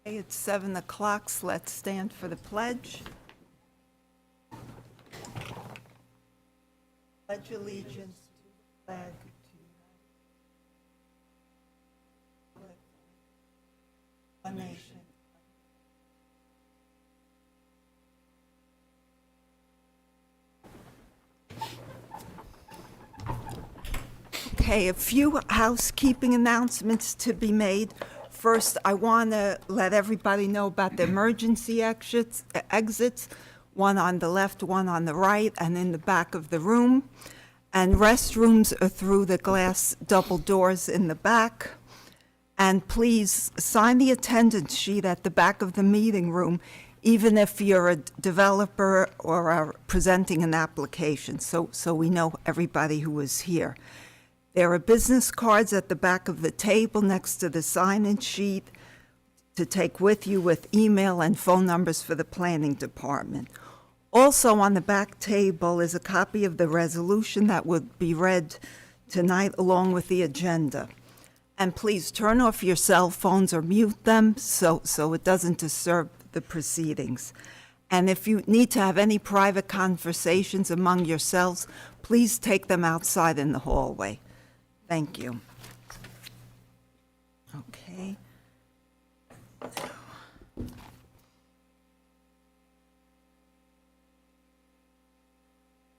Okay, it's 7 o'clock, so let's stand for the pledge. Pledge allegiance to the flag of one nation. Okay, a few housekeeping announcements to be made. First, I want to let everybody know about the emergency exits, one on the left, one on the right, and in the back of the room. And restrooms are through the glass double doors in the back. And please sign the attendance sheet at the back of the meeting room, even if you're a developer or are presenting an application, so we know everybody who is here. There are business cards at the back of the table next to the sign-in sheet to take with you with email and phone numbers for the planning department. Also on the back table is a copy of the resolution that would be read tonight along with the agenda. And please turn off your cell phones or mute them so it doesn't disturb the proceedings. And if you need to have any private conversations among yourselves, please take them outside in the hallway. Thank you. Okay.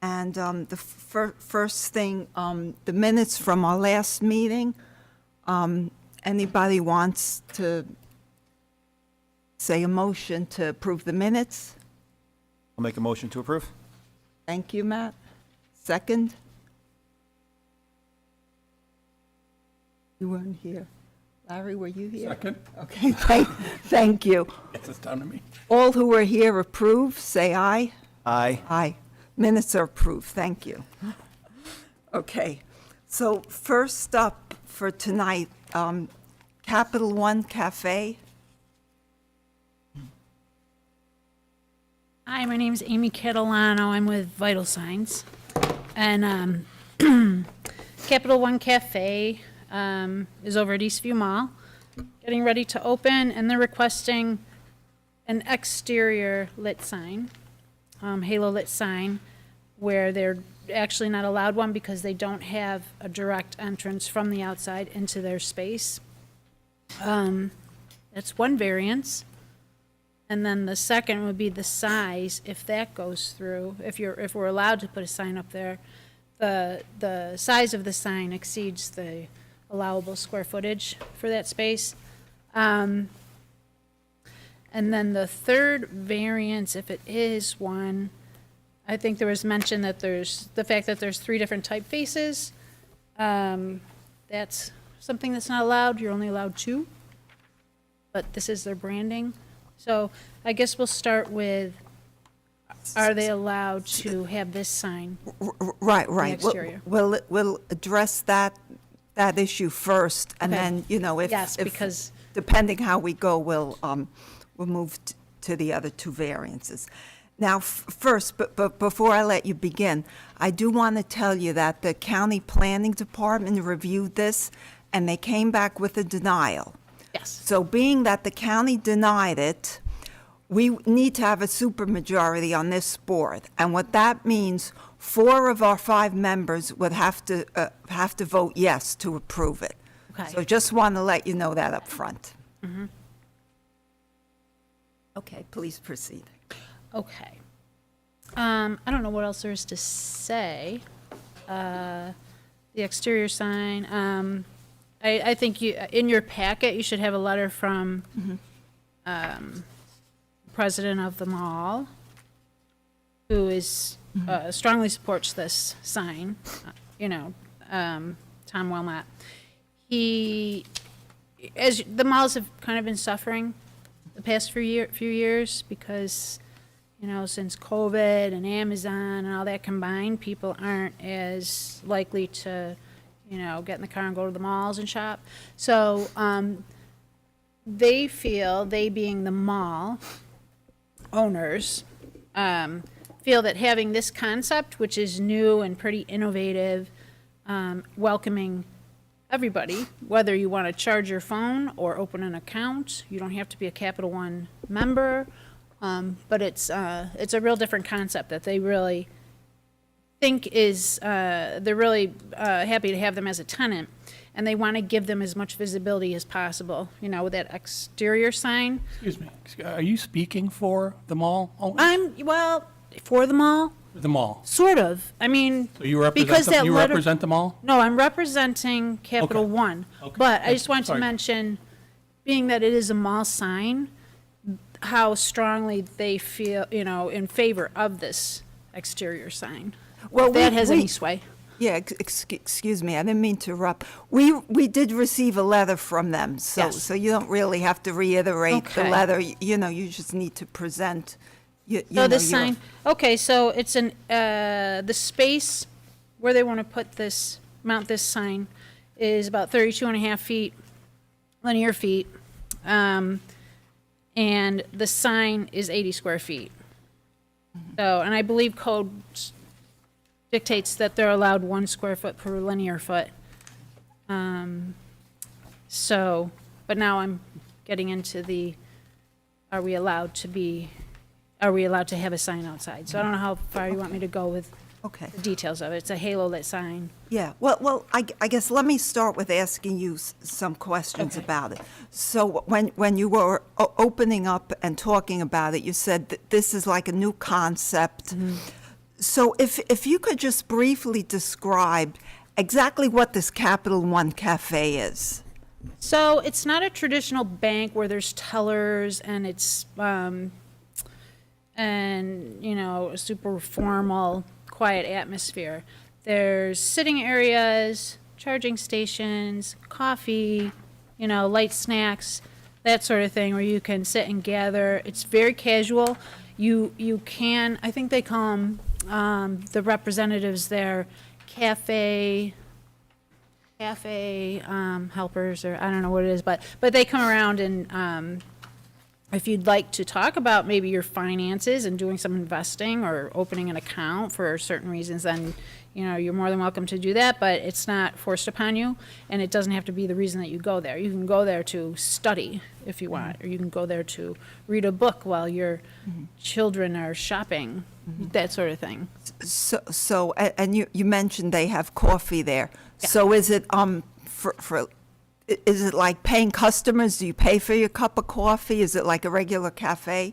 And the first thing, the minutes from our last meeting. Anybody wants to say a motion to approve the minutes? I'll make a motion to approve. Thank you, Matt. Second? You weren't here. Larry, were you here? Second. Okay, thank you. Yes, it's down to me. All who are here approve, say aye. Aye. Aye. Minutes are approved, thank you. Okay, so first up for tonight, Capital One Cafe. Hi, my name is Amy Catalano. I'm with Vital Signs. And Capital One Cafe is over at Eastview Mall, getting ready to open, and they're requesting an exterior lit sign, halo lit sign, where they're actually not allowed one because they don't have a direct entrance from the outside into their space. That's one variance. And then the second would be the size, if that goes through, if we're allowed to put a sign up there, the size of the sign exceeds the allowable square footage for that space. And then the third variance, if it is one, I think there was mention that there's the fact that there's 3 different typefaces. That's something that's not allowed. You're only allowed 2. But this is their branding. So I guess we'll start with, are they allowed to have this sign? Right. The exterior. We'll address that issue first, and Okay. then, Yes, if because- depending how we go, we'll move to the other 2 variances. Now, first, but before I let you begin, I do want to tell you that the county planning department reviewed this, and they came back with a denial. Yes. So being that the county denied it, we need to have a supermajority on this board. And what that means, 4 of our 5 members would have to vote yes to approve it. Okay. So just want to let you know that up front. Mm-hmm. Okay, please proceed. Okay. I don't know what else there is to say. The exterior sign, I think in your packet, you should have a letter from president of the mall, who is, strongly supports this sign, Tom Wilmot. As the malls have kind of been suffering the past few years because, since COVID and Amazon and all that combined, people aren't as likely to, get in the car and go to the malls and shop. So they feel, they being the mall owners, feel that having this concept, which is new and pretty innovative, welcoming everybody, whether you want to charge your phone or open an account. You don't have to be a Capital One member, but it's a real different concept that they really think is, they're really happy to have them as a tenant, and they want to give them as much visibility as possible, you know, with that exterior sign. Excuse me, are you speaking for the mall owners? Well, for the mall, The mall. sort of. I mean, So you because that letter- represent the mall? No, I'm representing Capital Okay. One. Okay. But I just wanted to Sorry. mention, being that it is a mall sign, how strongly they feel, you know, in favor of this exterior sign. Well, If that we- has we- any sway. Yeah, excuse me, I didn't mean to interrupt. We did receive a letter from them, so Yes. so you don't really have to reiterate the Okay. letter. You know, you just need to present. You So know, this your- sign, okay, so it's the space where they want to put this, mount this sign is about 32 and a half feet, linear feet. And the sign is 80 square feet. So, and I believe code dictates that they're allowed 1 square foot per linear foot. So, but now I'm getting into are we allowed to have a sign outside? So I don't know how far you want me to go with Okay. the details of it. It's a halo-lit sign. Yeah, well, I guess let me start with asking you some questions Okay. about it. So when you were opening up and talking about it, you said that this is like a new concept. So if you could just briefly describe exactly what this Capital One Cafe is. So it's not a traditional bank where there's tellers and it's, and, you know, a super formal, quiet atmosphere. There's sitting areas, charging stations, coffee, you know, light snacks, that sort of thing, where you can sit and gather. It's very casual. You can, I think they call them, the representatives there, cafe helpers, or I don't know what it is, but they come around and, if you'd like to talk about maybe your finances and doing some investing or opening an account for certain reasons, then, you know, you're more than welcome to do that, but it's not forced upon you, and it doesn't have to be the reason that you go there. You can go there to study if you want, or you can go there to read a book while your children are shopping, that sort of thing. So and you mentioned they have coffee there. Yeah. So is it is it like paying customers? Do you pay for your cup of coffee? Is it like a regular cafe?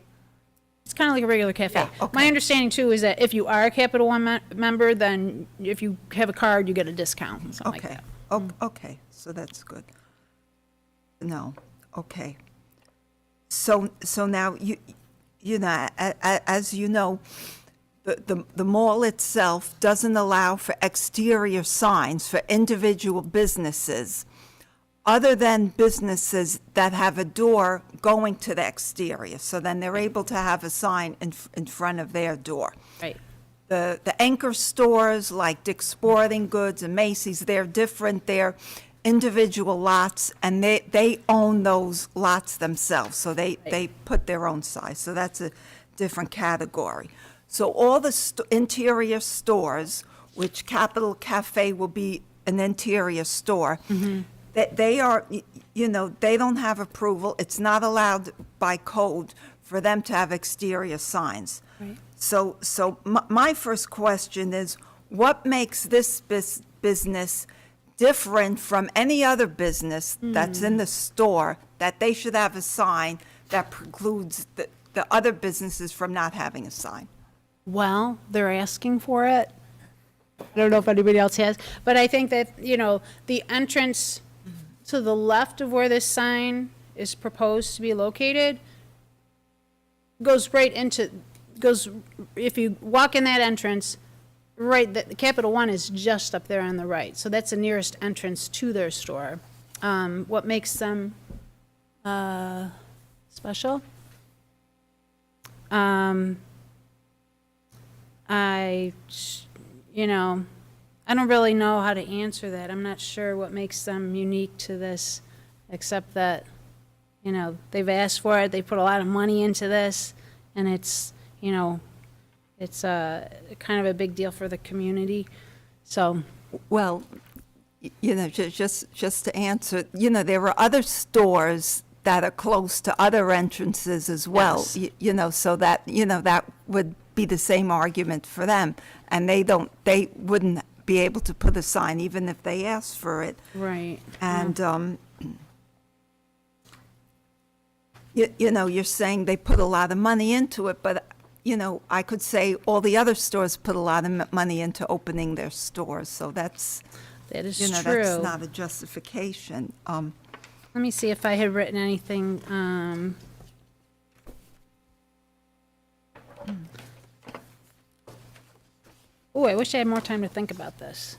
It's kind of like a regular cafe. Yeah, okay. My understanding, too, is that if you are a Capital One member, then if you have a card, you get a discount, something like Okay. that. Okay, so that's good. No, okay. So now you know, as you know, the mall itself doesn't allow for exterior signs for individual businesses, other than businesses that have a door going to the exterior. So then they're able to have a sign in front of their door. Right. The anchor stores like Dick's Sporting Goods and Macy's, they're different. They're individual lots, and they own those lots themselves. So they put their own size. So that's a different category. So all the interior stores, which Capital Cafe will be an interior store, they are, you know, they don't have approval. It's not allowed by code for them to have exterior signs. Right. So my first question is, what makes this business different from any other business that's in the store, that they should have a sign that precludes the other businesses from not having a sign? Well, they're asking for it. I don't know if anybody else has, but I think that, you know, the entrance to the left of where this sign is proposed to be located if you walk in that entrance, right, the Capital One is just up there on the right. So that's the nearest entrance to their store. What makes them special? I don't really know how to answer that. I'm not sure what makes them unique to this, except that, you know, they've asked for it, they put a lot of money into this, and it's, you know, it's kind of a big deal for the community. So, Well, you know, just to answer, you know, there are other stores that are close to other entrances as well, Yes. you know, so that, you know, that would be the same argument for them. And they wouldn't be able to put a sign even if they asked for it. Right. And, you know, you're saying they put a lot of money into it, but, you know, I could say all the other stores put a lot of money into opening their stores, so that's, That is you know, true. that's not a justification. Let me see if I had written anything, Oh, I wish I had more time to think about this.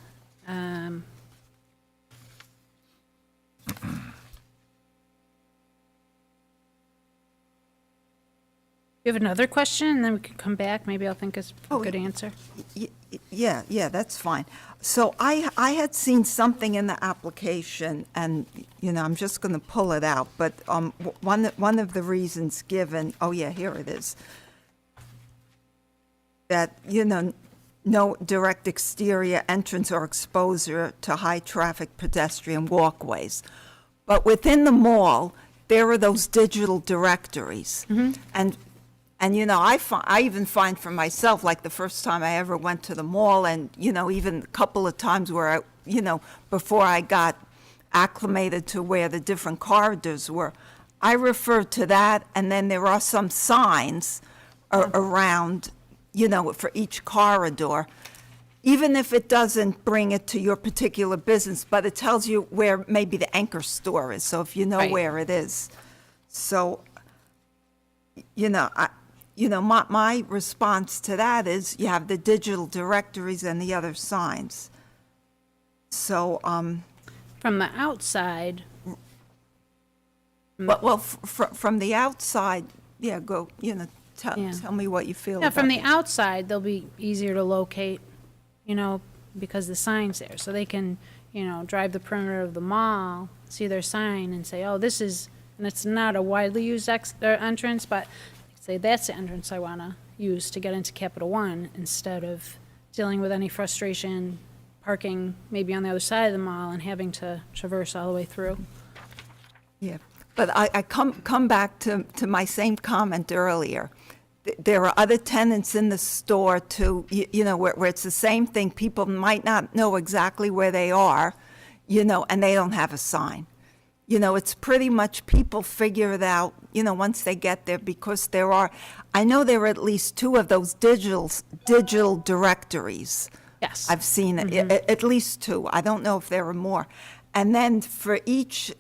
You have another question, and then we can come back, maybe I'll think of a Oh, good answer. Yeah, that's fine. So I had seen something in the application, and, you know, I'm just going to pull it out, but one of the reasons given, oh, yeah, here it is, that, you know, no direct exterior entrance or exposure to high-traffic pedestrian walkways. But within the mall, there are those digital directories. And, you know, I even find for myself, like the first time I ever went to the mall, and, you know, even a couple of times where I, you know, before I got acclimated to where the different corridors were, I referred to that, and then there are some signs around, you know, for each corridor, even if it doesn't bring it to your particular business, but it tells you where maybe the anchor store is, so if you know Right. where it is. So, you know, my response to that is you have the digital directories and the other signs. So, From the outside, well, from the outside, yeah, go, you know, Yeah. tell me what you feel yeah, about from the it. outside, they'll be easier to locate, you know, because the sign's there. So they can, you know, drive the perimeter of the mall, see their sign and say, oh, this is, and it's not a widely used entrance, but say that's the entrance I want to use to get into Capital One, instead of dealing with any frustration parking maybe on the other side of the mall and having to traverse all the way through. Yeah, but I come back to my same comment earlier. There are other tenants in the store too, you know, where it's the same thing. People might not know exactly where they are, you know, and they don't have a sign. You know, it's pretty much people figure it out, you know, once they get there, because I know there are at least two of those digital directories. Yes. I've seen at least two. I don't know if there are more. And then for each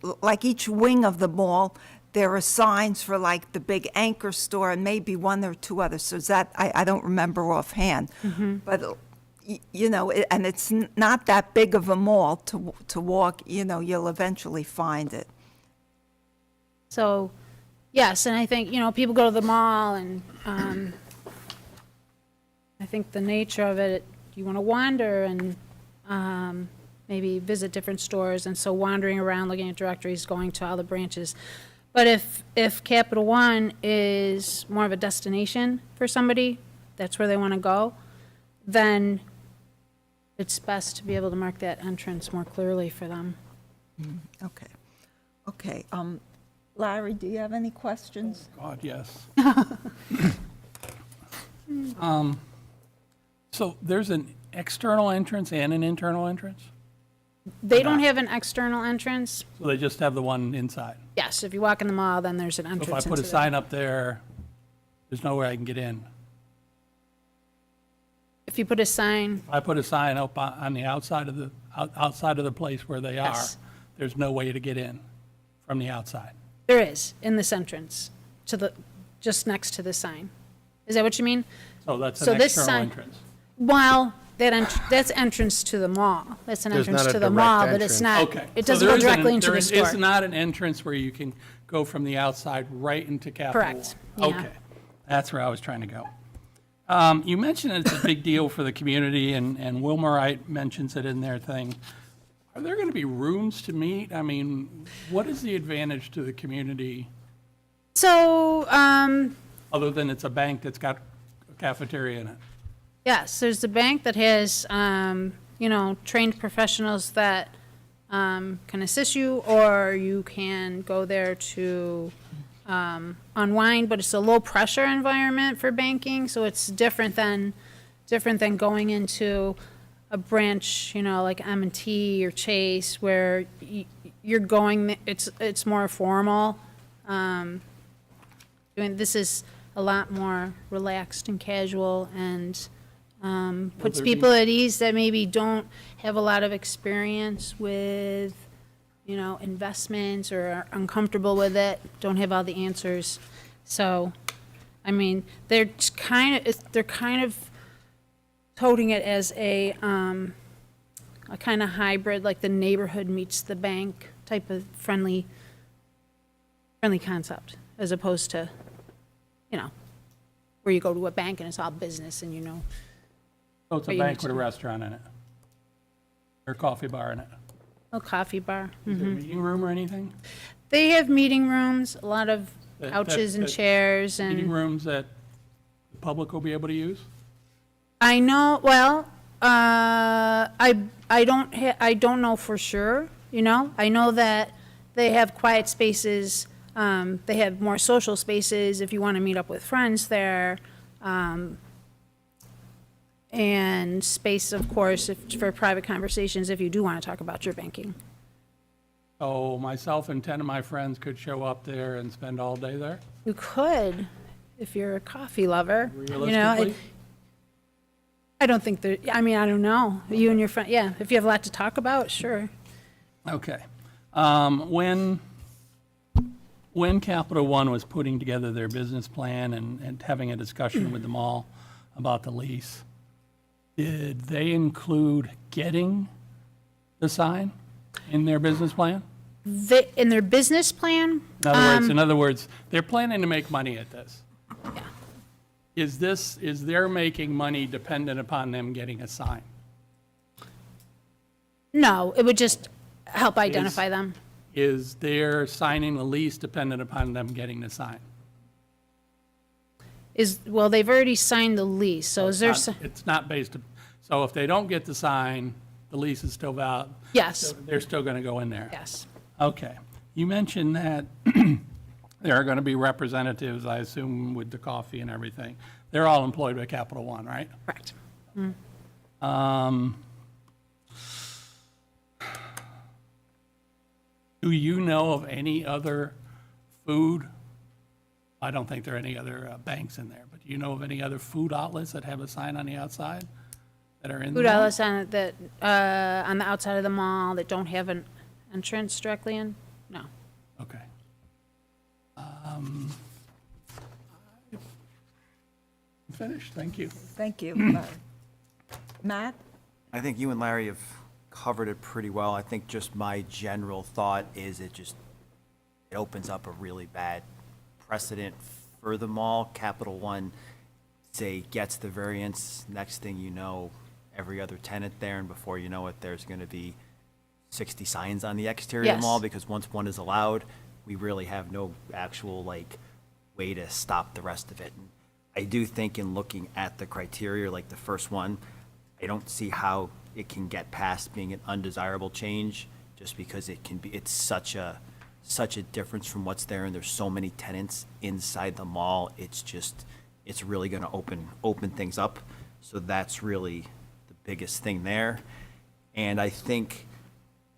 wing of the mall, there are signs for like the big anchor store and maybe one or two others. So that, I don't remember offhand. But, you know, and it's not that big of a mall to walk, you know, you'll eventually find it. So, yes, and I think, you know, people go to the mall, and I think the nature of it, you want to wander and maybe visit different stores, and so wandering around, looking at directories, going to all the branches. But if Capital One is more of a destination for somebody, that's where they want to go, then it's best to be able to mark that entrance more clearly for them. Okay. Larry, do you have any questions? God, yes. So there's an external entrance and an internal entrance? They don't have an external entrance. So they just have the one inside? Yes, if you walk in the mall, then there's an So entrance if I put a into sign up there, there's no way I can get in? If you put a sign, I put a sign up on the outside of the place where they are, Yes. there's no way to get in from the outside? there is in this entrance just next to the sign. Is that what you mean? So that's So an this external sign- entrance? Well, that's entrance to the mall. That's an There's entrance not a to the direct mall, but it's entrance. not, Okay. it So doesn't there go isn't an- directly into the store. There is not an entrance where you can go from the outside right into Capital One? Correct, yeah. Okay, that's where I was trying to go. You mentioned it's a big deal for the community, and Wilmerite mentions it in their thing. Are there going to be rooms to meet? I mean, what is the advantage to the community, So, other than it's a bank that's got a cafeteria in it? yes, there's the bank that has, you know, trained professionals that can assist you, or you can go there to unwind, but it's a low pressure environment for banking, so it's different than going into a branch, like M&T or Chase, where you're going, it's more formal. This is a lot more relaxed and casual, and puts there people at ease that maybe don't have a lot of experience with, investments, or are uncomfortable with it, don't have all the answers. So, I mean, they're kind of toting it as a kind of hybrid, like the neighborhood meets the bank type of friendly concept, as opposed to, where you go to a bank and it's all business and So it's a What you bank need to with a do. restaurant in it? Or a coffee bar in it? a coffee bar. Is there a meeting room or anything? They have meeting rooms, a lot of That- couches and that- chairs, Meeting and rooms that the public will be able to use? I know. Well, I don't know for sure. I know that they have quiet spaces. They have more social spaces if you want to meet up with friends there. And space, of course, for private conversations if you do want to talk about your banking. So myself and 10 of my friends could show up there and spend all day there? You could, if you're a coffee lover. Realistically? I don't think there, I don't know. You and your friend, yeah, if you have a lot to talk about, sure. Okay. When Capital One was putting together their business plan and having a discussion with the mall about the lease, did they include getting the sign in their business plan? In their business plan, In other words, they're planning to make money at this. Yeah. Is their making money dependent upon them getting a sign? no, it would just help identify them. Is their signing the lease dependent upon them getting the sign? Well, they've already signed the lease, so is there, It's not based, so if they don't get the sign, the lease is still valid? yes, They're still going to go in there? yes. Okay. You mentioned that there are going to be representatives, I assume, with the coffee and everything. They're all employed by Capital One, right? Correct. Do you know of any other food? I don't think there are any other banks in there, but do you know of any other food outlets that have a sign on the outside that are in the Food mall? outlets on the outside of the mall that don't have an entrance directly in? No. Okay. I'm finished, thank you. Thank you. Matt? I think you and Larry have covered it pretty well. I think just my general thought is it opens up a really bad precedent for the mall. Capital One, say, gets the variance, next thing you know, every other tenant there, and before you know it, there's gonna be 60 signs on the exterior of the Yes. mall, because once one is allowed, we really have no actual, way to stop the rest of it. And I do think in looking at the criteria, like the first one, I don't see how it can get past being an undesirable change, just because it's such a difference from what's there, and there's so many tenants inside the mall. It's really gonna open things up. So that's really the biggest thing there. And I think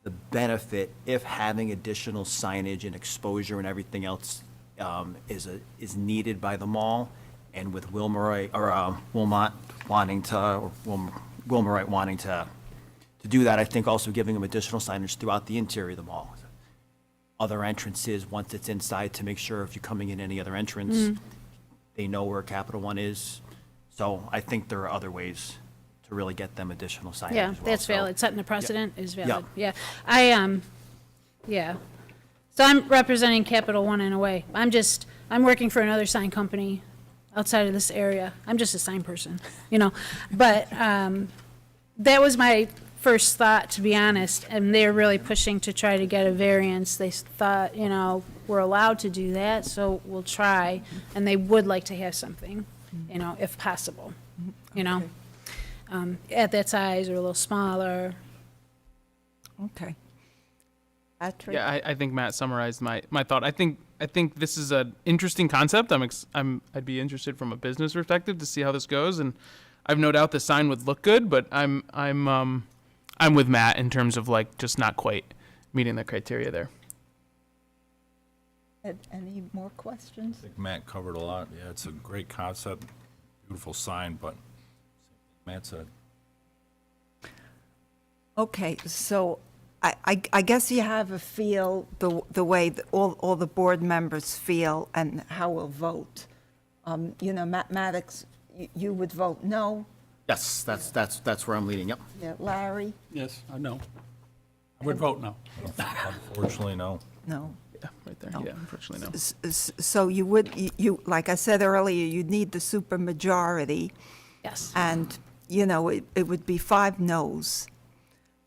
the benefit, if having additional signage and exposure and everything else is needed by the mall, and with Wilmot wanting to do that, I think also giving them additional signage throughout the interior of the mall. Other entrances, once it's inside, to make sure if you're coming in any other entrance, they know where Capital One is. So I think there are other ways to really get them additional signage Yeah, as well. that's So- valid. Setting the precedent is Yeah. valid. Yeah. Yeah. So I'm representing Capital One in a way. I'm working for another sign company outside of this area. I'm just a sign person, But that was my first thought, to be honest, and they're really pushing to try to get a variance. They thought, we're allowed to do that, so we'll try, and they would like to have something, if possible, at that size or a little smaller. Okay. Patrick? Yeah, I think Matt summarized my thought. I think this is an interesting concept. I'd be interested from a business perspective to see how this goes, and I've no doubt the sign would look good. But I'm with Matt in terms of like just not quite meeting the criteria there. Any more questions? I think Matt covered a lot. Yeah, it's a great concept, beautiful sign, but Matt said. Okay, so I guess you have a feel the way that all the board members feel and how we'll vote. Maddox, you would vote no? Yes, that's where I'm leading, yep. Yeah, Larry? Yes, no. I would vote no. Unfortunately, no. No. Yeah, right there. No. Yeah, unfortunately, no. So you would, like I said earlier, you'd need the supermajority, Yes. and, it would be 5 noes.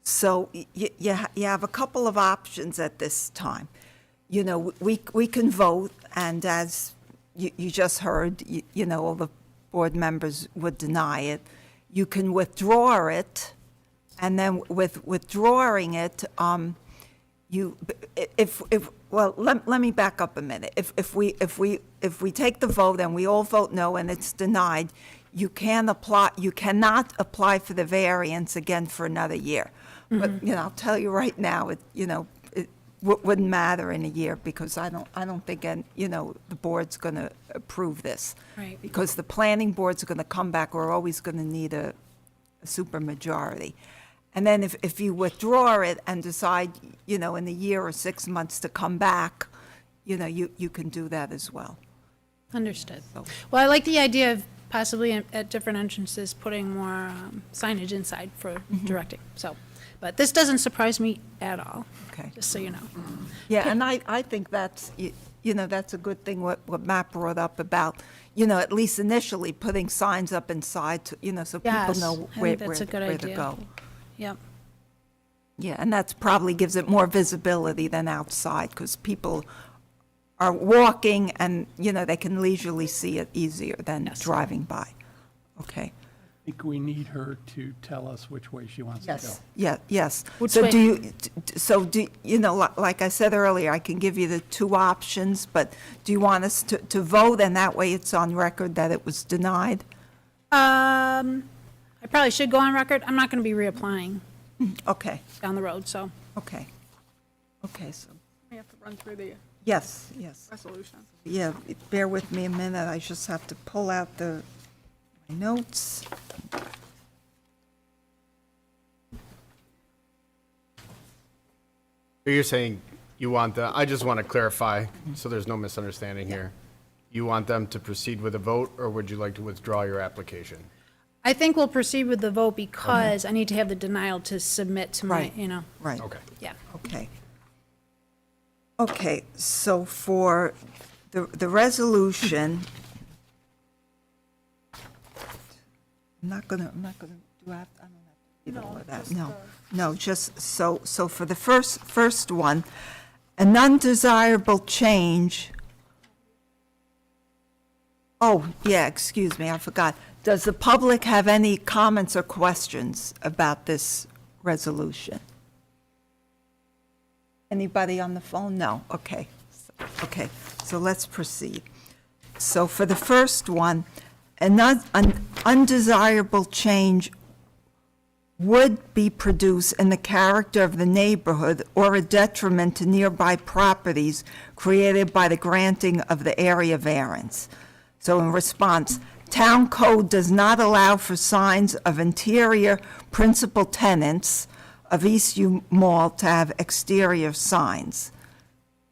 So you have a couple of options at this time. We can vote, and as you just heard, all the board members would deny it. You can withdraw it, and then with withdrawing it, let me back up a minute. If we take the vote and we all vote no and it's denied, you cannot apply for the variance again for another year. But, I'll tell you right now, it wouldn't matter in a year, because I don't think, the board's going to approve this. Right. Because the planning board's going to come back, we're always going to need a supermajority. And then if you withdraw it and decide, in a year or 6 months to come back, you can do that as well. Understood. Well, I like the idea of possibly at different entrances, putting more signage inside for directing, so. But this doesn't surprise me at all. Okay. Just so you know. Yeah, and I think that's, that's a good thing, what Matt brought up about, at least initially putting signs up inside, so people Yes, know I where think that's a good to idea. go. Yep. Yeah, and that's probably gives it more visibility than outside, because people are walking and, they can leisurely see it easier than Yes. driving by. Okay. I think we need her to tell us which way she wants to go. Yes. Which So way? like I said earlier, I can give you the 2 options, but do you want us to vote, and that way it's on record that it was denied? I probably should go on record. I'm not going to be reapplying Okay, down the road, so. okay. Okay, so, We have to run through the yes. resolution. Yeah, bear with me a minute, I just have to pull out my notes. You're saying you want I just want to clarify, so there's no misunderstanding here. You want them to proceed with a vote, or would you like to withdraw your application? I think we'll proceed with the vote because I need to have the denial to submit to my, Right. Right. Okay. yeah. Okay. Okay, so for the resolution, I'm not gonna, do I have, I don't have to read all of that, no. No, just, so for the first one, an undesirable change. Oh, yeah, excuse me, I forgot. Does the public have any comments or questions about this resolution? Anybody on the phone? No, okay. Okay, so let's proceed. So for the first one, an undesirable change would be produced in the character of the neighborhood or a detriment to nearby properties created by the granting of the area variance. So in response, town code does not allow for signs of interior principal tenants of Eastview Mall to have exterior signs.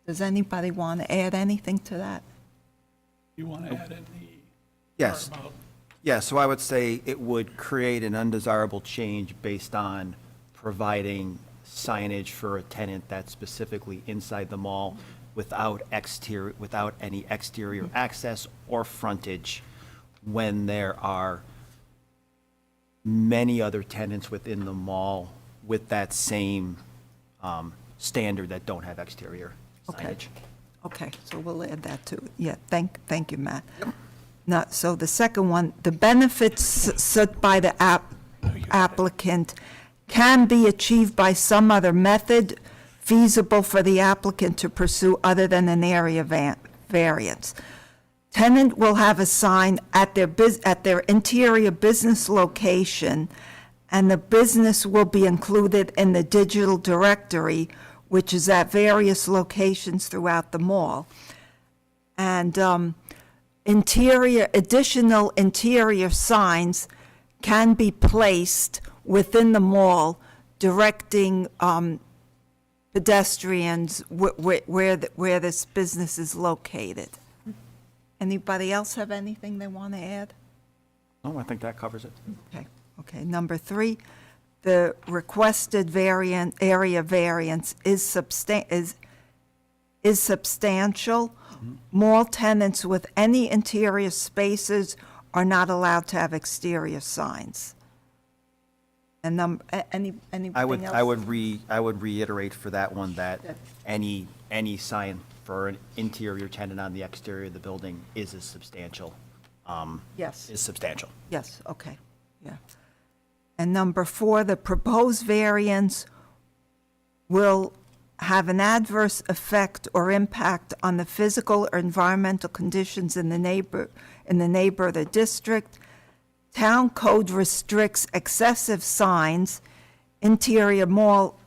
Does anybody want to add anything to that? You want to add in the Yes. part about Yeah, so I would say it would create an undesirable change based on providing signage for a tenant that's specifically inside the mall without any exterior access or frontage, when there are many other tenants within the mall with that same standard that don't have exterior Okay. signage. Okay, so we'll add that too. Yeah, thank you, Matt. Now, so the second one, the benefits sought by the applicant can be achieved by some other method feasible for the applicant to pursue other than an area variance. Tenant will have a sign at their interior business location, and the business will be included in the digital directory, which is at various locations throughout the mall. And additional interior signs can be placed within the mall, directing pedestrians where this business is located. Anybody else have anything they want to add? Oh, I think that covers it. Okay, number 3, the requested area variance is substantial. Mall tenants with any interior spaces are not allowed to have exterior signs. And anything else? I would reiterate for that one that any sign for an interior tenant on the exterior of the building is substantial. Yes. Is substantial. Yes, okay, yeah. And number 4, the proposed variance will have an adverse effect or impact on the physical or environmental conditions in the neighbor of the district. Town code restricts excessive signs. Interior mall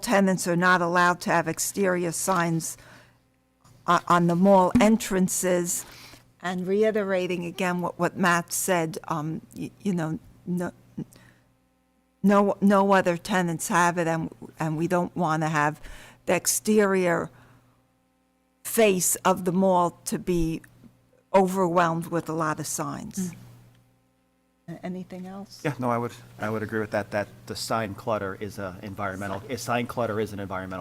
tenants are not allowed to have exterior signs on the mall entrances. And reiterating again what Matt said, no other tenants have it, and we don't want to have the exterior face of the mall to be overwhelmed with a lot of signs. Anything else? Yeah, no, I would agree with that the sign clutter is an environmental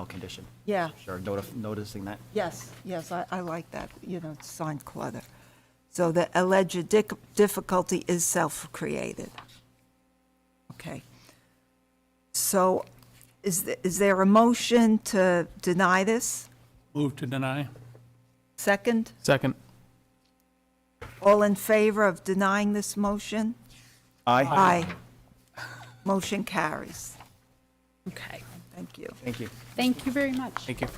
condition. Yeah. Sure, noticing that. Yes, I like that, sign clutter. So the alleged difficulty is self-created. Okay. So is there a motion to deny this? Move to deny. Second? Second. All in favor of denying this motion? Aye. Aye. Motion carries. Okay. Thank you. Thank you. Thank you very much. Thank you.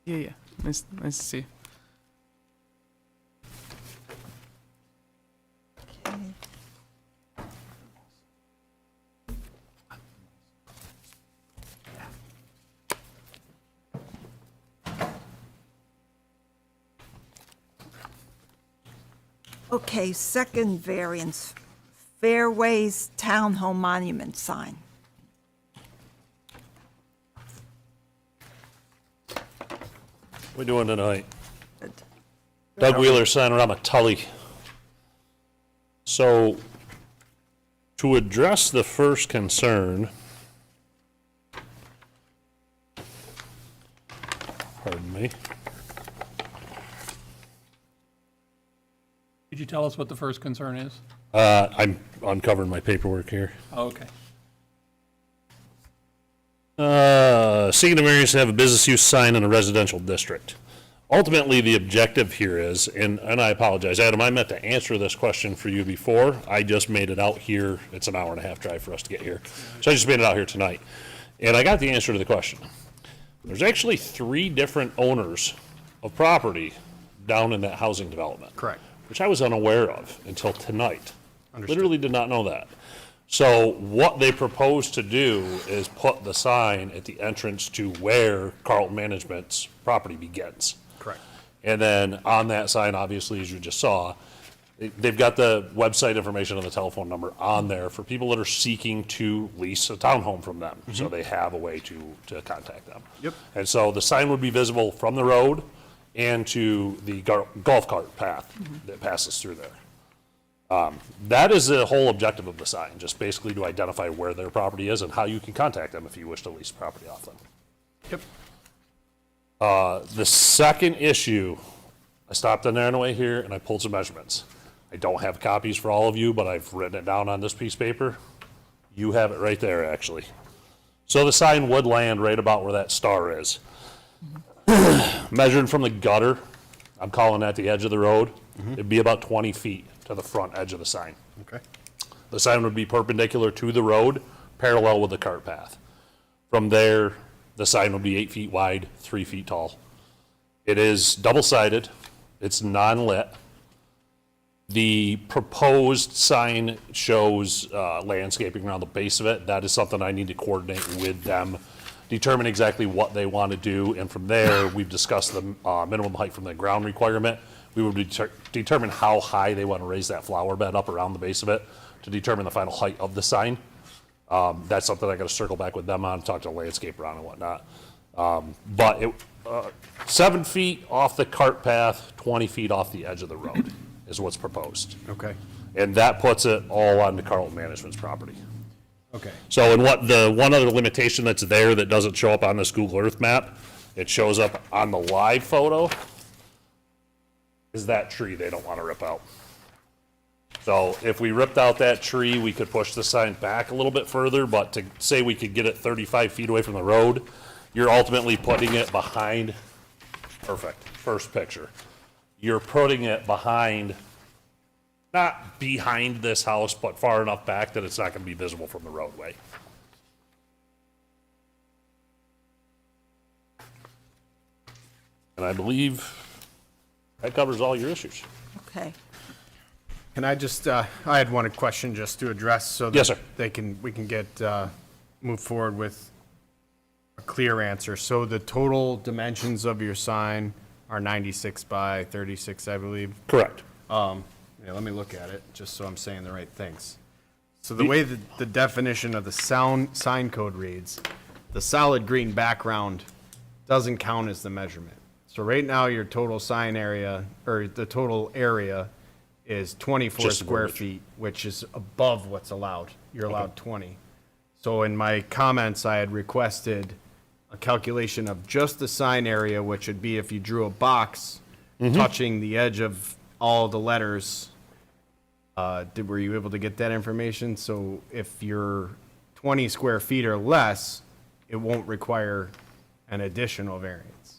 Yeah. Nice to see you. Okay, second variance, Fairways Townhome Monument sign. We doing tonight? Good. Doug Wheeler, Signorama Tully. So, to address the first concern, pardon me, Could you tell us what the first concern is? I'm uncovering my paperwork here. Oh, okay. Seeking a variance to have a business use sign in a residential district. Ultimately, the objective here is, and I apologize, Adam, I meant to answer this question for you before. I just made it out here. It's an hour and a half drive for us to get here. So I just made it out here tonight. And I got the answer to the question. There's actually 3 different owners of property down in that housing development. Correct. Which I was unaware of until tonight. Understood. Literally did not know that. So what they propose to do is put the sign at the entrance to where Carlton Management's property begins. Correct. And then on that sign, obviously, as you just saw, they've got the website information and the telephone number on there for people that are seeking to lease a townhome from them. So they have a way to contact them. Yep. And so the sign would be visible from the road and to the golf cart path that passes through there. That is the whole objective of the sign, just basically to identify where their property is and how you can contact them if you wish to lease property off them. Yep. The second issue, I stopped on there on the way here and I pulled some measurements. I don't have copies for all of you, but I've written it down on this piece of paper. You have it right there, actually. So the sign would land right about where that star is. Measured from the gutter, I'm calling that the edge of the road, it'd be about 20 feet to the front edge of the sign. Okay. The sign would be perpendicular to the road, parallel with the cart path. From there, the sign would be 8 feet wide, 3 feet tall. It is double-sided, it's non-lit. The proposed sign shows landscaping around the base of it. That is something I need to coordinate with them, determine exactly what they want to do, and from there, we've discussed the minimum height from the ground requirement. We would determine how high they want to raise that flower bed up around the base of it to determine the final height of the sign. That's something I got to circle back with them on, talk to the landscaper on and whatnot. But 7 feet off the cart path, 20 feet off the edge of the road is what's proposed. Okay, And that puts it all on the Carlton Management's property. okay. So, and what the one other limitation that's there that doesn't show up on this Google Earth map, it shows up on the live photo, is that tree they don't want to rip out. So if we ripped out that tree, we could push the sign back a little bit further, but to say we could get it 35 feet away from the road, you're ultimately putting it behind, perfect, first picture. You're putting it behind, not behind this house, but far enough back that it's not going to be visible from the roadway. And I believe that covers all your issues. Okay. Can I just, I had one question just to address so Yes, that sir. we can get, move forward with a clear answer. So the total dimensions of your sign are 96 by 36, I believe. Correct. Yeah, let me look at it, just so I'm saying the right things. So the way that the definition of the sign code reads, the solid green background doesn't count as the measurement. So right now, your total sign area, or the total area is 24 Just the square verbiage. feet, which is above what's allowed. You're allowed 20. So in my comments, I had requested a calculation of just the sign area, which would be if you drew a box touching the edge of all the letters. Were you able to get that information? So if you're 20 square feet or less, it won't require an additional variance.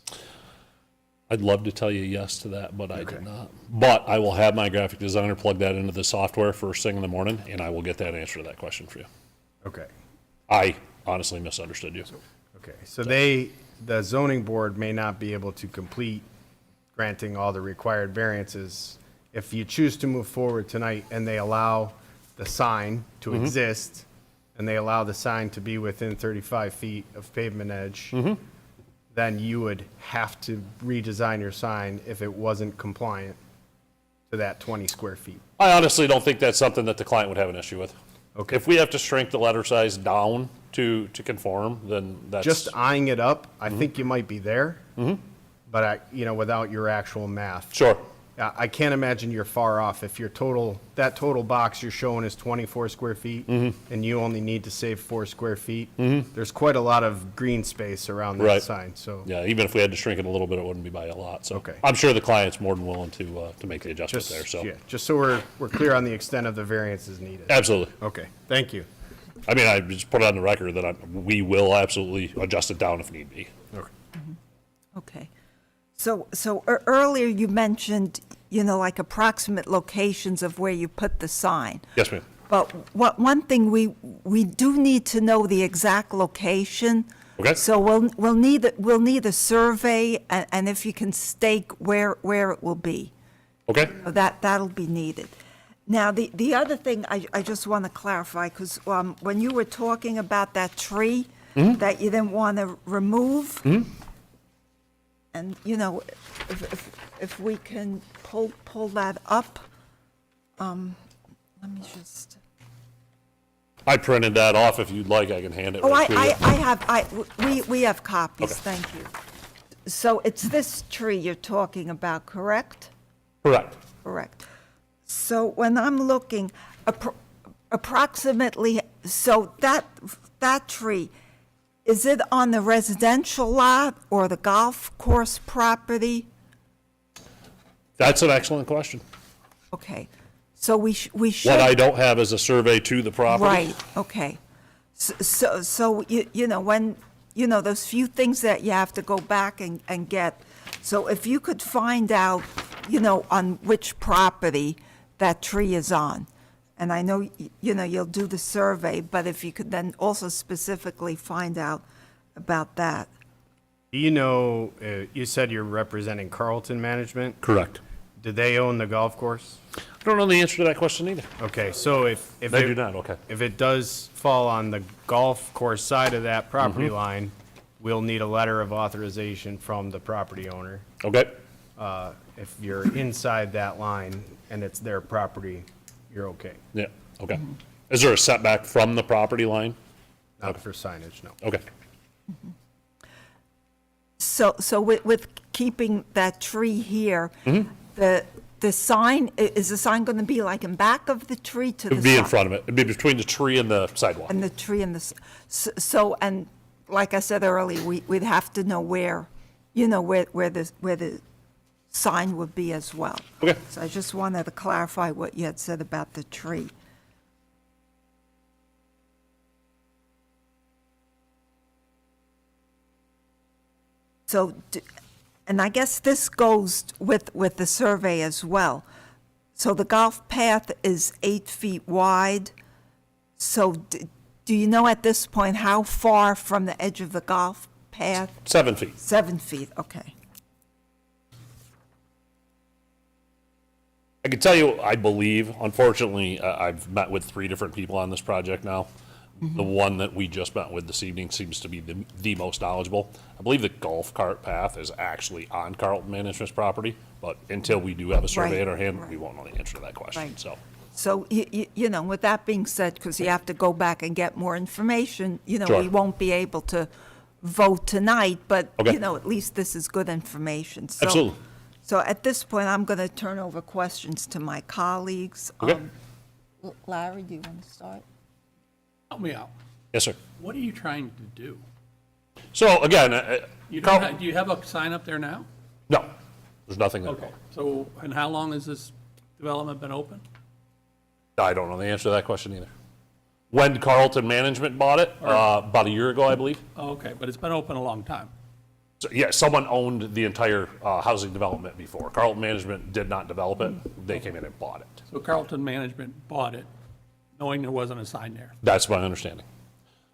I'd love to tell you yes to that, but I Okay. did not. But I will have my graphic designer plug that into the software first thing in the morning, and I will get that answer to that question for you. Okay. I honestly misunderstood you. Okay, so the zoning board may not be able to complete granting all the required variances. If you choose to move forward tonight and they allow the sign to exist, and they allow the sign to be within 35 feet of pavement edge, then you would have to redesign your sign if it wasn't compliant to that 20 square feet. I honestly don't think that's something that the client would have an issue with. Okay. If we have to shrink the letter size down to conform, then that's. Just eyeing it up, I think you might be there. But without your actual math. Sure. I can't imagine you're far off. If your that total box you're showing is 24 square feet, and you only need to save 4 square feet, there's quite a lot of green space around that Right. sign, so. Yeah, even if we had to shrink it a little bit, it wouldn't be by a lot, so. Okay. I'm sure the client's more than willing to make the adjustment Just, there, so. yeah, just so we're clear on the extent of the variances needed. Absolutely. Okay, thank you. I mean, I just put it on the record that we will absolutely adjust it down if need be. Okay. So earlier you mentioned, like approximate locations of where you put the sign. Yes, ma'am. But one thing we do need to know the exact location. Okay. So we'll need a survey and if you can stake where it will be. Okay? That'll be needed. Now, the other thing I just want to clarify, because when you were talking about that tree that you didn't want to remove, and, if we can pull that up, let me just, I printed that off. If you'd like, I can hand it oh, right to you. we have copies, Okay. thank you. So it's this tree you're talking about, correct? Correct. Correct. So when I'm looking, approximately, so that tree, is it on the residential lot or the golf course property? That's an excellent question. Okay, so we should. What I don't have is a survey to the property. Right, okay. So when, those few things that you have to go back and get, so if you could find out, on which property that tree is on, And I know, you'll do the survey, but if you could then also specifically find out about that. You know, you said you're representing Carlton Management. Correct. Do they own the golf course? I don't know the answer to that question either. Okay, so if They do not, okay. if it does fall on the golf course side of that property line, we'll need a letter of authorization from the property owner. Okay, If you're inside that line and it's their property, you're okay. yeah, okay. Is there a setback from the property line? Not for signage, no. Okay. So with keeping that tree here, the sign, is the sign going to be like in back of the tree to It the would be in side? front of it. It'd be between the tree and the sidewalk. And the tree and so, and like I said earlier, we'd have to know where, where the sign would be as well. Okay. So I just wanted to clarify what you had said about the tree. So, and I guess this goes with the survey as well. So the golf path is 8 feet wide. So do you know at this point how far from the edge of the golf path? 7 feet. 7 feet, okay. I can tell you, I believe, unfortunately, I've met with 3 different people on this project now. The one that we just met with this evening seems to be the most knowledgeable. I believe the golf cart path is actually on Carlton Management's property, but until we do have a survey Right, in our hand, right. we won't know the answer to that question, Right. so. So, with that being said, because you have to go back and get more information, Sure. we won't be able to vote tonight, but, Okay. at least this is good information. So- Absolutely. So at this point, I'm going to turn over questions to my colleagues. Okay. Larry, do you want to start? Help me out. Yes, sir. What are you trying to do? So again, You Carl- don't have, do you have a sign up there now? no, there's nothing there. Okay, so, and how long has this development been open? I don't know the answer to that question either. When Carlton Management bought it, about a year ago, I believe. Oh, okay, but it's been open a long time. So, yeah, someone owned the entire housing development before. Carlton Management did not develop it. They came in and bought it. So Carlton Management bought it, knowing there wasn't a sign there. That's my understanding.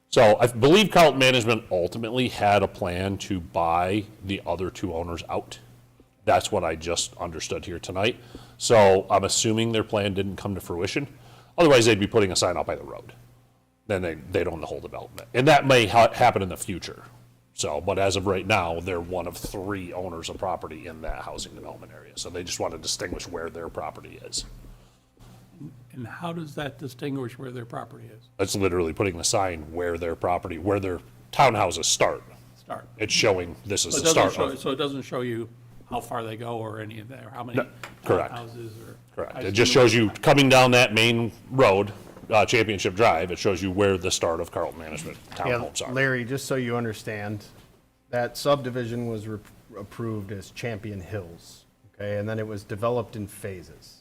So I believe Carlton Management ultimately had a plan to buy the other 2 owners out. That's what I just understood here tonight. So I'm assuming their plan didn't come to fruition. Otherwise, they'd be putting a sign out by the road. Then they'd own the whole development. And that may happen in the future. So, but as of right now, they're one of 3 owners of property in that housing development area. So they just want to distinguish where their property is. And how does that distinguish where their property is? That's literally putting the sign where their property, where their townhouses start. Start. It's showing this is So it the doesn't start show, of. so it doesn't show you how far they go or any of that, or how many No, correct. houses or? Correct. I It just assume shows you coming down that main road, Championship Drive, it shows you where the start of Carlton Management Yeah, townhomes are. Larry, just so you understand, that subdivision was approved as Champion Hills, okay? And then it was developed in phases,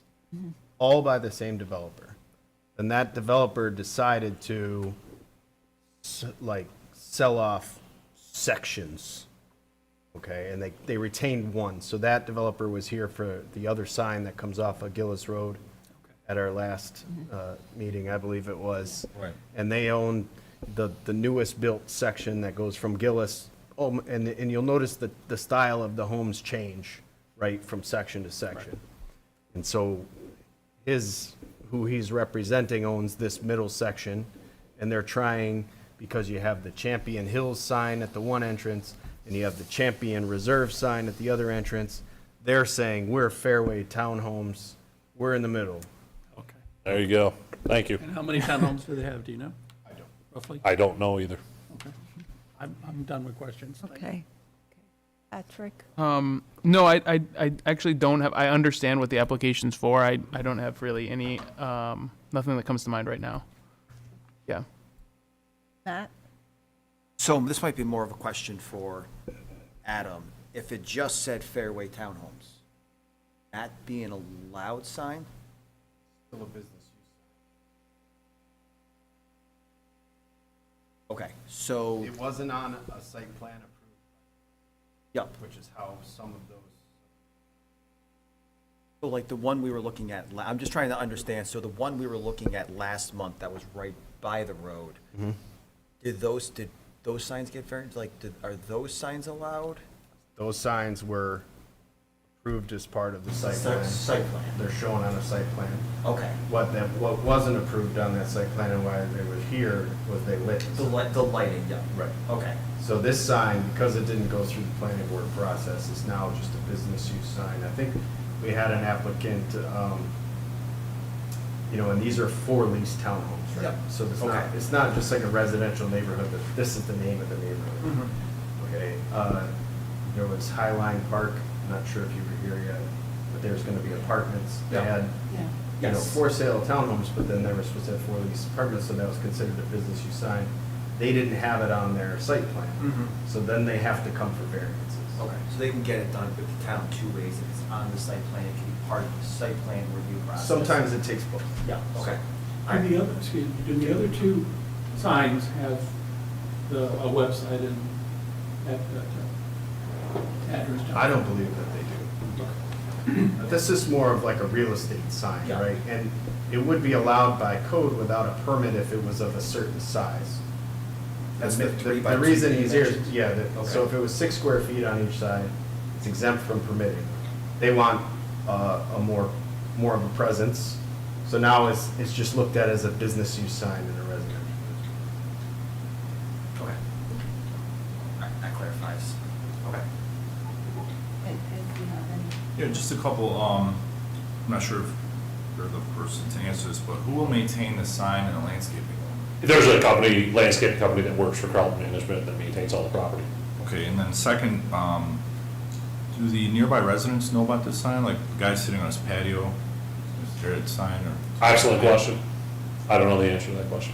all by the same developer. And that developer decided to, sell off sections, okay? And they retained one. So that developer was here for the other sign that comes off of Gillis Road at our last meeting, I believe it was. Right. And they own the newest built section that goes from Gillis, and you'll notice that the style of the homes change, right, from section to section. And so who he's representing owns this middle section, and they're trying, because you have the Champion Hills sign at the one entrance, and you have the Champion Reserve sign at the other entrance, they're saying, we're Fairway Townhomes, we're in the middle. Okay. There you go. Thank you. And how many townhomes do they have, do you know? I don't. Roughly? I don't know either. Okay. I'm done with questions. Thank you. Okay. Patrick? No, I actually don't have, I understand what the application's for. I don't have really any, nothing that comes to mind right now. Yeah. Matt? So this might be more of a question for Adam. If it just said Fairway Townhomes, that being a loud sign? Still a business use. Okay, so, It wasn't on a site plan approved, yep. which is how some of those. So like the one we were looking at, I'm just trying to understand, so the one we were looking at last month that was right by the road, did those signs get variance, like, are those signs allowed? Those signs were approved as part of the site plan. Site plan. They're shown on a site plan. Okay. What wasn't approved on that site plan and why they were here was they lit. The lighting, yeah. Right. Okay. So this sign, because it didn't go through the planning board process, is now just a business use sign. I think we had an applicant, and these are for leased townhomes, right? Yep. So Okay. it's not just like a residential neighborhood, but this is the name of the neighborhood. Okay, there was Highline Park, I'm not sure if you were here yet, but there's gonna be apartments. They Yeah. had, Yes. for sale townhomes, but then they were supposed to have for lease apartments, so that was considered a business use sign. They didn't have it on their site plan, so then they have to come for variances. Okay, so they can get it done with the town two ways. If it's on the site plan, it can be part of the site plan review process. Sometimes it takes both. Yeah, okay. And the other, excuse me, do the other two signs have a website and that address? I don't believe that they do. This is more of like a real estate sign, Yeah. right? And it would be allowed by code without a permit if it was of a certain size. That's the 3 by The 2 reason he's here, dimensions? yeah, so Okay. if it was 6 square feet on each side, it's exempt from permitting. They want a more of a presence, so now it's just looked at as a business use sign in a residential district. Okay. That clarifies. Okay. Yeah, just a couple, I'm not sure if you're the person to answer this, but who will maintain the sign and the landscaping? There's a company, landscape company that works for Carlton Management that maintains all the property. Okay, and then second, do the nearby residents know about this sign? Like the guy sitting on his patio, is there a sign or? Excellent question. I don't know the answer to that question.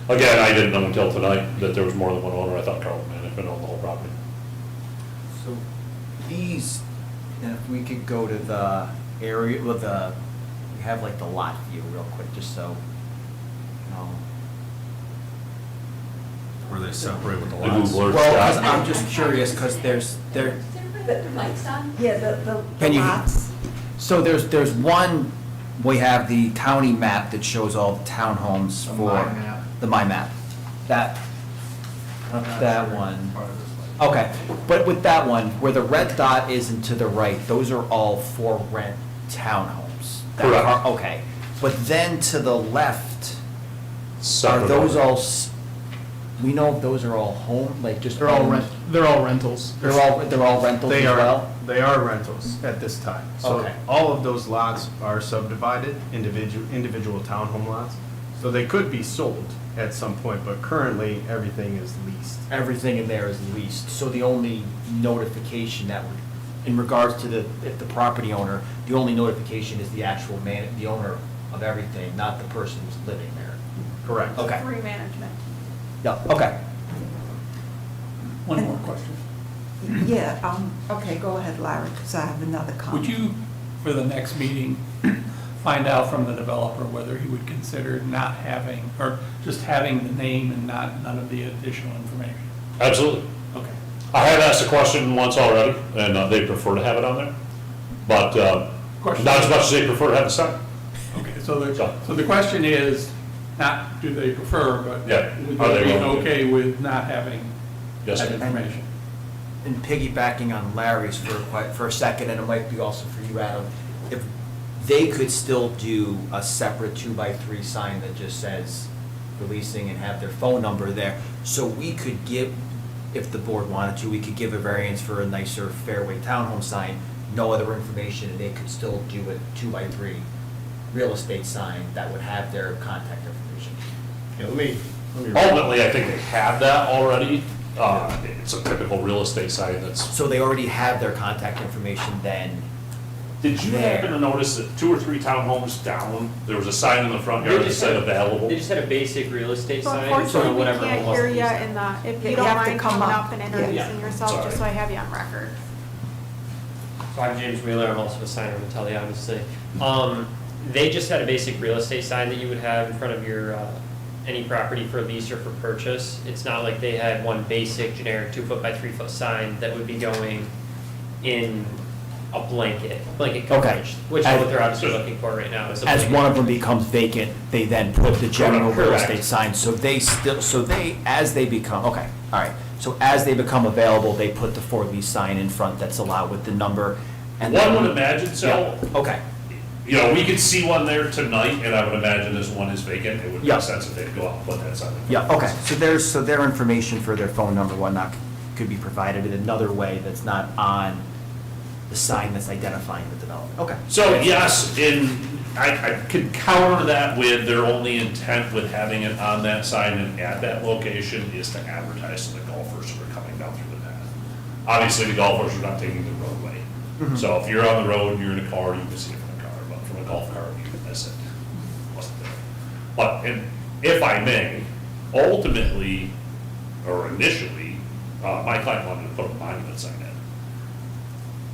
Again, I didn't know until tonight that there was more than one owner. I thought Carlton Management owned the whole property. So these, and if we could go to the area, we have like the lot view real quick, just so, Where they separate with the The lots? Google Earth Well, 'cause shot. I'm just curious, because there's, there, Yeah, the Can you- lots. so there's one, we have the county map that shows all the townhomes for. The My Map. That one. Okay, but with that one, where the red dot is and to the right, those are all for rent townhomes. that Correct. are- Okay, but then to the left, are Separate those owner. all, we know if those are all home, like just. They're all owned? rentals. They're all rentals as well? They are rentals at this time. So Okay. all of those lots are subdivided, individual townhome lots. So they could be sold at some point, but currently, everything is leased. Everything in there is leased, so the only notification that would, in regards to if the property owner, the only notification is the actual the owner of everything, not the person who's living there. Correct. Okay, Free management. yeah, okay. One more question. Yeah, okay, go ahead, Larry, because I have another comment. Would you, for the next meeting, find out from the developer whether he would consider not having, or just having the name and none of the additional information? Absolutely. Okay. I have asked a question once already, and they prefer to have it on there, but Question. not as much as they prefer to have the sign. Okay, so the question is, not do they prefer, but Yeah. would Are they they be willing to? okay with not having Yes, that sir. information? And piggybacking on Larry's for a second, and it might be also for you, Adam, if they could still do a separate 2x3 sign that just says releasing and have their phone number there, so we could give, if the board wanted to, we could give a variance for a nicer Fairway Townhome sign, no other information, and they could still do a 2x3 real estate sign that would have their contact information. Yeah, let me Ultimately, I think they have that already. It's a typical real estate sign that's. So they already have their contact information then. Did you There. happen to notice that 2 or 3 townhomes down, there was a sign in the front They yard that just said had- available? They just had a basic real estate So sign, unfortunately, so we whatever. can't was hear used you there. in the, if Yeah, you you don't have to mind come coming up. up and Yeah. introducing yourself, Sorry. just so I have you on record. So I'm James Wheeler, I'm also a signer with Telly, obviously. They just had a basic real estate sign that you would have in front of your, any property for lease or for purchase. It's not like they had one basic generic 2 foot by 3 foot sign that would be going in a blanket coverage, which is what they're obviously looking for right now. Is a As blanket one of them coverage. becomes vacant, they then put the general real Correct. estate sign, so as they become, okay, all right. So as they become available, they put the for lease sign in front that's allowed with the number, and then. One would imagine so. Yeah, okay, You know, we could see one there tonight, and I would imagine this one is vacant. It would Yeah. make sense if they'd go out and put that sign. yeah, okay, so their information for their phone number, whatnot, could be provided in another way that's not on the sign that's identifying the development, okay. So yes, I could counter that with their only intent with having it on that sign and at that location is to advertise to the golfers who are coming down through the path. Obviously, the golfers are not taking the roadway. So if you're on the road and you're in a car, you can see it from a car, but from a golf cart, you can miss it. Wasn't there. But, and if I may, ultimately, or initially, my client wanted to put a monument sign in.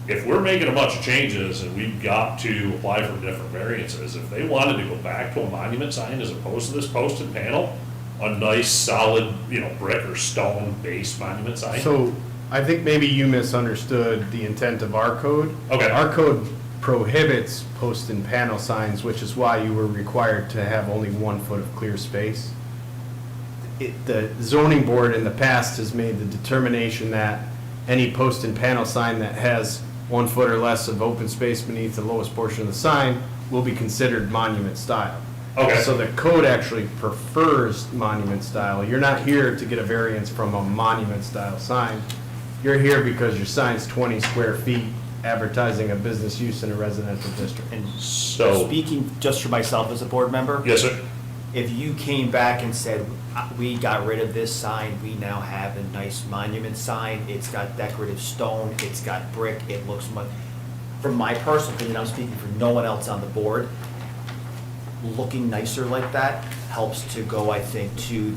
If we're making a bunch of changes and we've got to apply for different variances, if they wanted to go back to a monument sign as opposed to this posted panel, a nice solid, brick or stone base monument sign. So I think maybe you misunderstood the intent of our code. Okay. Our code prohibits post and panel signs, which is why you were required to have only 1 foot of clear space. The zoning board in the past has made the determination that any post and panel sign that has 1 foot or less of open space beneath the lowest portion of the sign will be considered monument style. Okay. So the code actually prefers monument style. You're not here to get a variance from a monument style sign. You're here because your sign's 20 square feet advertising a business use in a residential district. And So- speaking just for myself as a board member. Yes, sir. If you came back and said, we got rid of this sign, we now have a nice monument sign, it's got decorative stone, it's got brick, it looks much, from my personal opinion, I'm speaking for no one else on the board, looking nicer like that helps to go, I think, to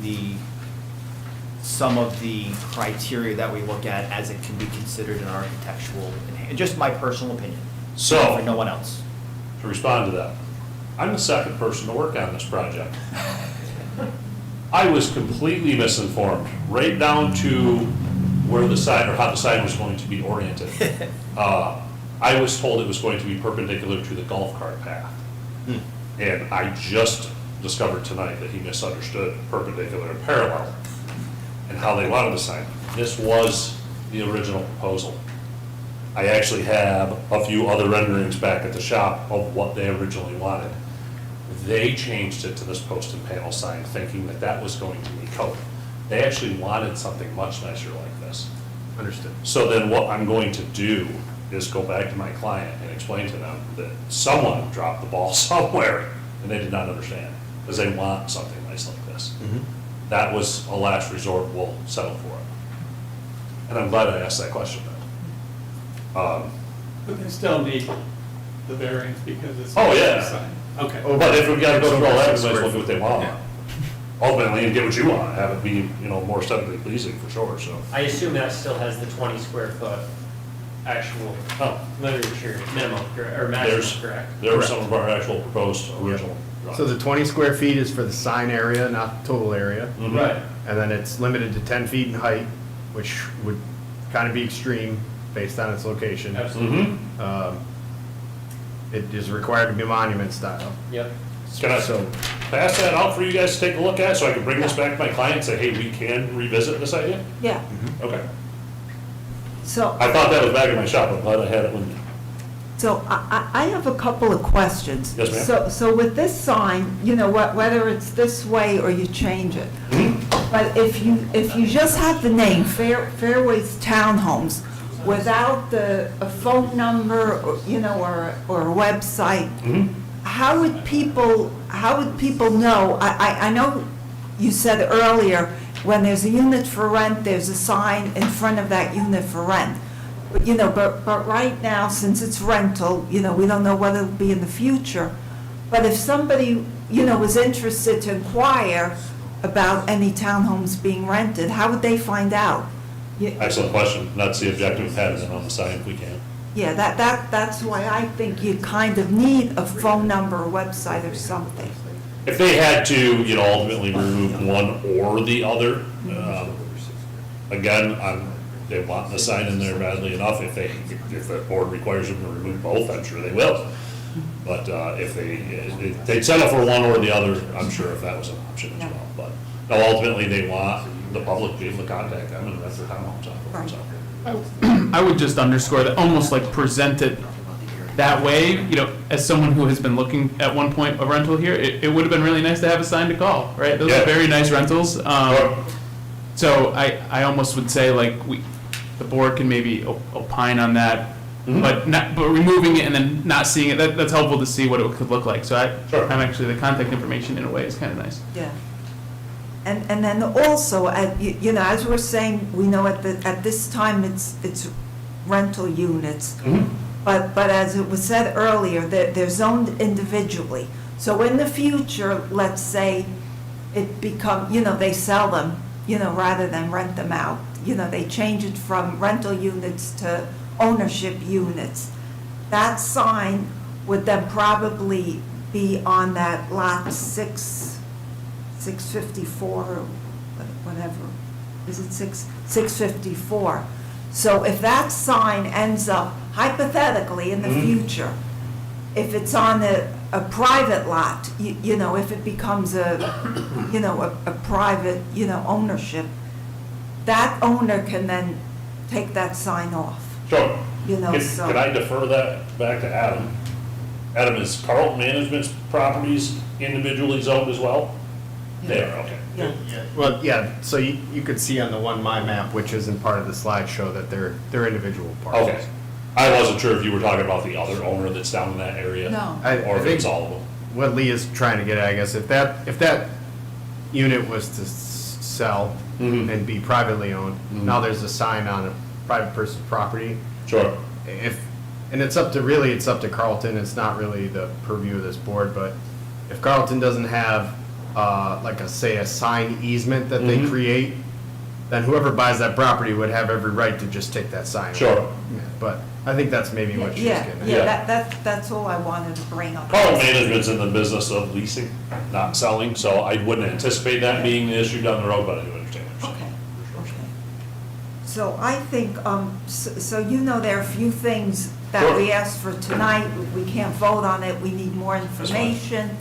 some of the criteria that we look at as it can be considered an architectural, just my personal opinion. So- For no one else. To respond to that, I'm the second person to work on this project. I was completely misinformed, right down to where the sign, or how the sign was going to be oriented. I was told it was going to be perpendicular to the golf cart path. And I just discovered tonight that he misunderstood perpendicular and parallel and how they wanted the sign. This was the original proposal. I actually have a few other renderings back at the shop of what they originally wanted. They changed it to this post and panel sign, thinking that that was going to be code. They actually wanted something much nicer like this. Understood. So then what I'm going to do is go back to my client and explain to them that someone dropped the ball somewhere and they did not understand, because they want something nice like this. That was a last resort, we'll settle for it. And I'm glad I asked that question then. But they still need the variance because it's. Oh, yeah. a sign. Okay. But if we've got to go through all that, we might as Square well do what they want. Yeah. Ultimately, and get what you want, have it be, more aesthetically pleasing for sure, so. I assume that still has the 20 square foot actual Oh, literature minimum, or there's, maximum, correct? there were some of our actual proposed original drawings. So the 20 square feet is for the sign area, not the total area. Mhm. Right. And then it's limited to 10 feet in height, which would kind of be extreme based on its location. Absolutely. Mhm. It is required to be monument style. Yep. Can I So, pass that out for you guys to take a look at, so I can bring this back to my client and say, hey, we can revisit this idea? Yeah, Okay. so. I thought that was back in my shop, I'm glad I had it when, So I have a couple of questions. Yes, ma'am. So with this sign, whether it's this way or you change it, but if you just have the name Fairways Townhomes without a phone number or a website, how would people know? I know you said earlier, when there's a unit for rent, there's a sign in front of that unit for rent. But right now, since it's rental, we don't know what it'll be in the future. But if somebody, was interested to inquire about any townhomes being rented, how would they find out? excellent question, that's the objective of having it on the sign if we can. Yeah, that's why I think you kind of need a phone number or website or something. If they had to, ultimately remove one or the other, again, they want the sign in there badly enough, if the board requires them to remove both, I'm sure they will. But if they'd settle for one or the other, I'm sure if that was an option as well. But no, ultimately, they want the public to be able to contact them and rent their townhomes out. So. I would just underscore that, almost like present it that way, as someone who has been looking at one point a rental here, it would have been really nice to have a sign to call, right? Those are very nice rentals. So I almost would say like the board can maybe opine on that, but removing it and then not seeing it, that's helpful to see what it could look like. So I'm actually, the contact information in a way is kind of nice. Yeah. And then also, as we're saying, we know at this time it's rental units. But as it was said earlier, they're zoned individually. So in the future, let's say it they sell them, rather than rent them out. They change it from rental units to ownership units. That sign would then probably be on that lot 654, or whatever. Is it 654? So if that sign ends up, hypothetically, in the future, if it's on a private lot, if it becomes a private, ownership, that owner can then take that sign off. Sure. So. Can I defer that back to Adam? Adam, is Carlton Management's properties individually zoned as well? They are, okay. Yeah. Well, yeah, so you could see on the one my map, which isn't part of the slideshow, that they're individual parcels. Okay. I wasn't sure if you were talking about the other owner that's down in that area. No. Or if it's all of them. What Lee is trying to get at, I guess, if that unit was to sell and be privately owned, now there's a sign on a private person's property. Sure. And it's up to Carlton, it's not really the purview of this board, but if Carlton doesn't have, a sign easement that they create, then whoever buys that property would have every right to just take that sign. Sure. Yeah, but I think that's maybe what she's getting at. Yeah, that's all I wanted to bring up. Carlton Management's in the business of leasing, not selling, so I wouldn't anticipate that being an issue down the road, but I do understand what you're saying. Okay. So I think, there are a few things that we asked for tonight. We can't vote on it. We need more information.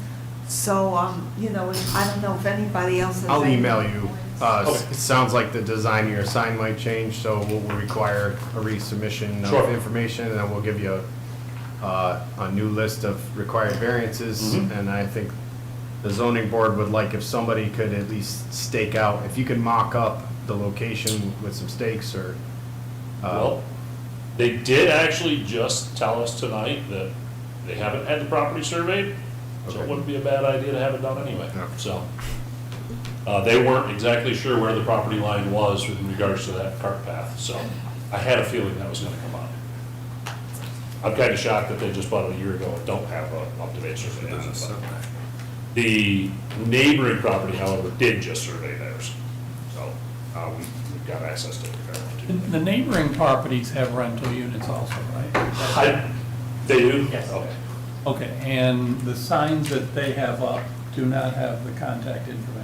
So, I don't know if anybody else has. I'll any- email you. It sounds like the design of your sign might change, so we'll require a resubmission Sure. of information, and then we'll give you a new list of required variances. And I think the zoning board would like if somebody could at least stake out, if you can mock up the location with some stakes or. Well, they did actually just tell us tonight that they haven't had the property surveyed, so it Okay. wouldn't be a bad idea to have it done anyway, Yeah. so. They weren't exactly sure where the property line was with regards to that cart path, so I had a feeling that was gonna come up. I'm kinda shocked that they just bought it a year ago and don't have a up-to-date survey on it, but. The neighboring property, however, did just survey theirs, so, we've got access to it. The neighboring properties have rental units also, right? They do? Yes. Okay. Okay, and the signs that they have up do not have the contact information?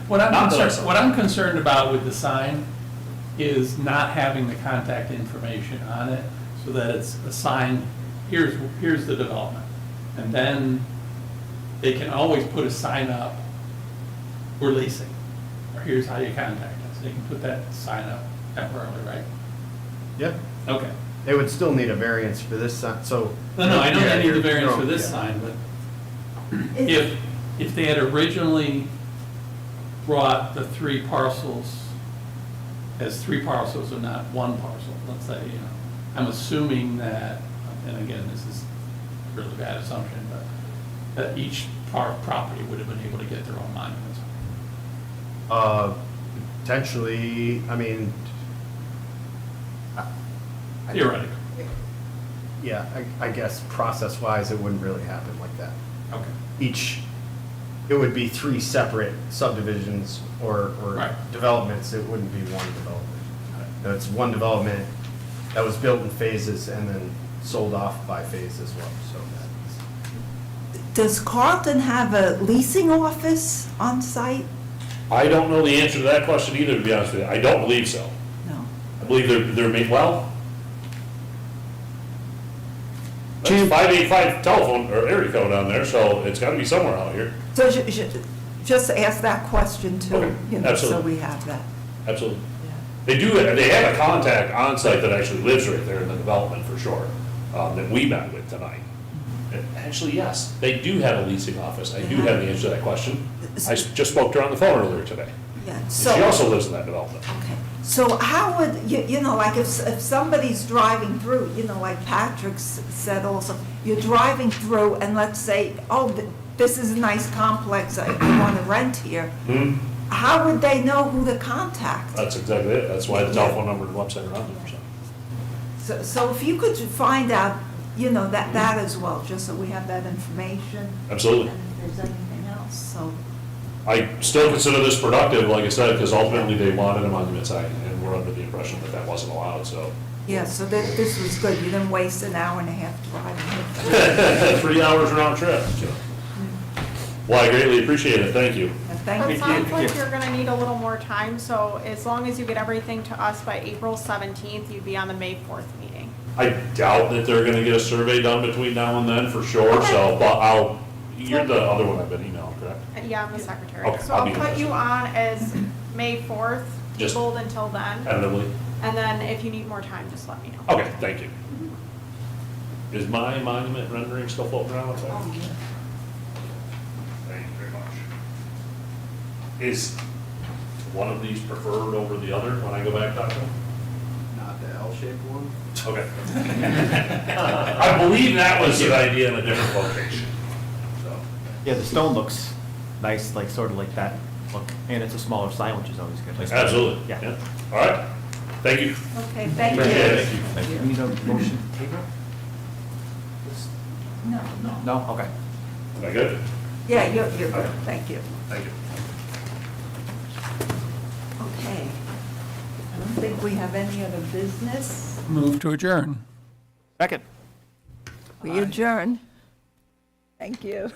What I'm concerned about with the sign is not having the contact information on it, so that it's a sign, here's the development. And then they can always put a sign up, we're leasing, or here's how you contact us. They can put that sign up temporarily, right? Yep. Okay. They would still need a variance for this sign, so. No, I know Yeah, they need the you're- variance you're- for this yeah. sign, but if they had originally brought the three parcels as three parcels and not one parcel, let's say, I'm assuming that, and again, this is a really bad assumption, but that each property would have been able to get their own monuments. Potentially, I mean. Theoretically. Yeah, I guess process-wise, it wouldn't really happen like that. Okay. It would be three separate subdivisions or Right. developments, it wouldn't be one development. It's one development that was built in phases and then sold off by phase as well, so. Does Carlton have a leasing office on site? I don't know the answer to that question either, to be honest with you. I don't believe so. No. I believe they're made, well, that's 585 telephone or area code on there, so it's gotta be somewhere out here. So just ask that question too, Okay, you know, so absolutely. we have that. Absolutely. They have a contact on site that actually lives right there in the development for sure, that we met with tonight. And actually, yes, they do have a leasing office. I do have the answer to that question. I just spoke to her on the phone earlier today. Yeah, And so. she also lives in that development. Okay, so how would, you know, like if somebody's driving through, you know, like Patrick said also, you're driving through and let's say, oh, this is a nice complex, I want to rent here. How would they know who to contact? That's exactly it. That's why the telephone number and website are on there, so. So if you could find out, you know, that as well, just so we have that information. Absolutely. And if there's anything else, so. I still consider this productive, like I said, because ultimately they wanted a monument sign, and we're under the impression that that wasn't allowed, so. Yeah, so this was good, you didn't waste an hour and a half driving. 3 hours round trip, so. Well, I greatly appreciate it. Thank you. And thank It you. sounds like you're gonna need a little more time, so as long as you get everything to us by April 17th, you'd be on the May 4th meeting. I doubt that they're gonna get a survey done between now and then for sure, so, but you're the other one I've been emailing, correct? Yeah, I'm the secretary. Okay, So I'll I'll be put in you touch. on as May 4th, Just- tabled until then. Tentatively? And then if you need more time, just let me know. Okay, thank you. Is my monument rendering still floating around outside? Oh, yeah. Thank you very much. Is one of these preferred over the other when I go back, Doctor? Not the L-shaped one? Okay. I believe that was the idea in a different location, so. Yeah, the stone looks nice, like sort of like that look, and it's a smaller sign, which is always good. Absolutely. Yeah. All right, thank you. Okay, thank you. Appreciate it. Thank you. Need a motion to table? No, No? Okay. Am I good? yeah, you're good, thank you. Thank you. Okay. I don't think we have any other business. Move to adjourn. Second. We adjourn. Thank you.